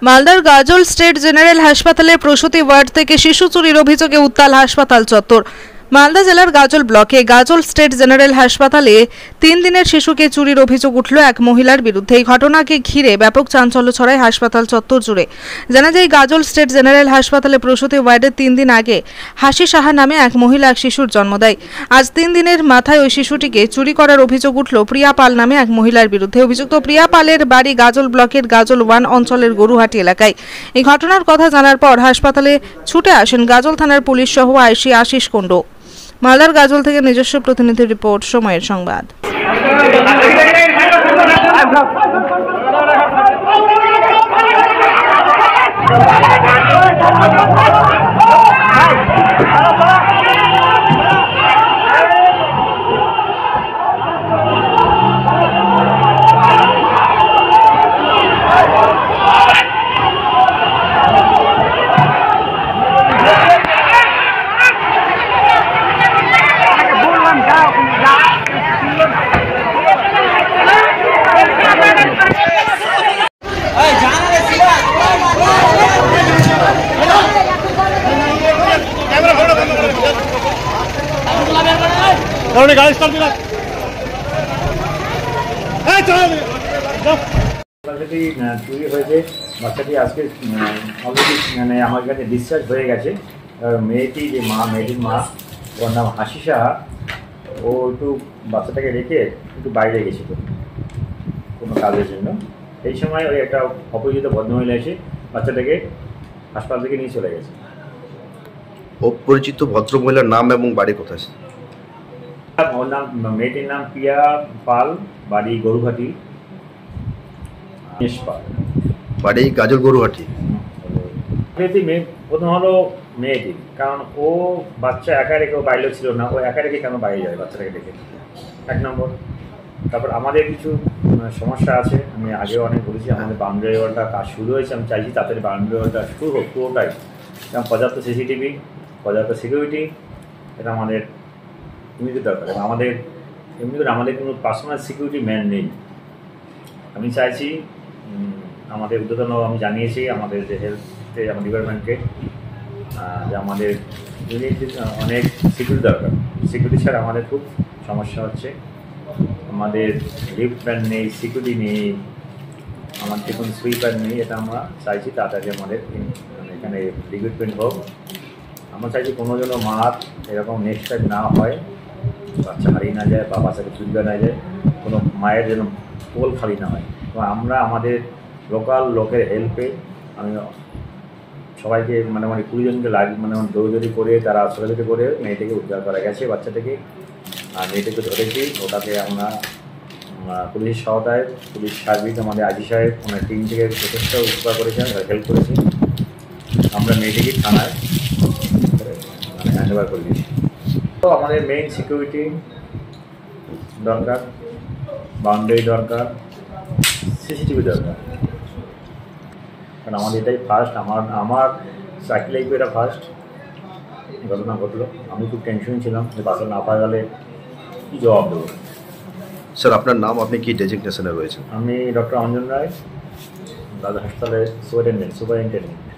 মালদার গাজল state general হাসপাতালের প্রসূতি ওয়ার্ড থেকে শিশু চুরির অভিযোগে উত্তাল হাসপাতাল চত্বর। মালদা জেলার গাজল ব্লকে গাজল স্টেট জেনারেল হাসপাতালে 3 দিনের শিশুকে চুরির অভিযোগ উঠল এক মহিলার বিরুদ্ধে। এই ঘটনাকে ঘিরে ব্যাপক চাঞ্চল্য ছড়ায় হাসপাতাল চত্বর জুড়ে। জানা যায়, গাজল স্টেট জেনারেল হাসপাতালে প্রসূতি ওয়ার্ডে 3 দিন আগে হাসি সাহা নামে এক মহিলা এক শিশুর জন্ম দেয়। আজ 3 দিনের মাথায় ওই শিশুটিকে চুরি করার অভিযোগ উঠল প্রিয়া পাল নামে এক মহিলার বিরুদ্ধে। অভিযুক্ত প্রিয়া পালের বাড়ি গাজল ব্লকের গাজল 1 অঞ্চলের গরুহাটি এলাকায়। এই ঘটনার কথা জানার পর হাসপাতালে ছুটে আসেন গাজল থানার পুলিশ সহ আইসি আশিস কুণ্ডু। মালদার গাজল থেকে নিজস্ব প্রতিনিধি রিপোর্ট, সময়ের সংবাদ। গাড়ি স্টার্ট দিন। বাচ্চাটি চুরি হয়েছে, বাচ্চাটি আজকে অলরেডি মানে আমার কাছে ডিসচার্জ হয়ে গেছে। মেয়েটির মা, ওর নাম হাসি সাহা, ও একটু বাচ্চাটাকে রেখে একটু বাইরে গেছিল কোনো কাজের জন্য। এই সময় ওই একটা অপরিচিত ভদ্রমহিলা এসে বাচ্চাটাকে হাসপাতাল থেকে নিয়ে চলে গেছে। অপরিচিত ভদ্রমহিলার নাম এবং বাড়ি কোথায়? ওর নাম, মেয়েটির নাম প্রিয়া পাল, বাড়ি গরুহাটি। বাড়ি গাজল গরুহাটি। প্রথম হলো মেয়েটি, কারণ ও বাচ্চা একা রেখে ও বাইরে ছিল না, ও একা রেখে কেন বাইরে যাবে বাচ্চাটাকে দেখে, 1 নম্বর। তারপর আমাদের কিছু সমস্যা আছে, আমি আগেও অনেক বলেছি, আমাদের বাউন্ডারি ওয়ালটা কাজ শুরু হয়েছে। আমি চাইছি তাড়াতাড়ি বাউন্ডারি ওয়ালটা শুরু হোক পুরোটাই, এবং পর্যাপ্ত সিসিটিভি, পর্যাপ্ত সিকিউরিটি, এটা আমাদের এমনিতে দরকার। এবং এমনি করে আমাদের কোনো পার্সোনাল সিকিউরিটি ম্যান নেই। আমি চাইছি আমাদের উদ্বোধন, আমি জানিয়েছি আমাদের যে হেলথে, আমার ডিপার্টমেন্টকে, যে আমাদের অনেক সিকিউরিটি দরকার। সিকিউরিটি ছাড়া আমাদের খুব সমস্যা হচ্ছে। আমাদের লিফট ম্যান নেই, সিকিউরিটি নেই, আমাদের কোনো সুইপার নেই। এটা আমরা চাইছি তাড়াতাড়ি আমাদের এখানে রিক্রুটমেন্ট হোক। আমরা চাইছি কোনো যেন মার এরকম নেক্সট টাইম না হয়, বাচ্চা হারিয়ে না যায় বা বাচ্চাকে চুরি করা না যায়, কোনো মায়ের যেন কোল খালি না হয়। এবং আমরা আমাদের লোকাল লোকের হেল্পে আমি সবাইকে মানে 20 জনকে দৌড়দৌড়ি করে তারা ছোটাছুটি করে মেয়েটিকে উদ্ধার করা গেছে, বাচ্চাটাকে। আর মেয়েটিকে ধরেছি, ওটাকে আমরা পুলিশের সহায়তায়, পুলিশ সার্ভিস, আমাদের আইজি সাহেব, ওনার টিম থেকে যথেষ্ট উপকার করেছেন, হেল্প করেছি। আমরা মেয়েটিকে থানায় হ্যান্ড ওভার করে দিয়েছি। তো আমাদের মেইন সিকিউরিটি দরকার, বাউন্ডারি দরকার, সিসিটিভি দরকার, কারণ আমাদের এটাই ফার্স্ট। আমার চাকরি লাইফে এটা ফার্স্ট ঘটনা ঘটলো। আমি খুব টেনশন ছিলাম যে বাচ্চা না পাওয়া গেলে কী জবাব দেবো। স্যার, আপনার নাম, আপনি কি ডেজিগনেশনে রয়েছেন? আমি ডক্টর অঞ্জন রায়, গাজল হাসপাতালের সুপারিনটেন্ডেন্ট।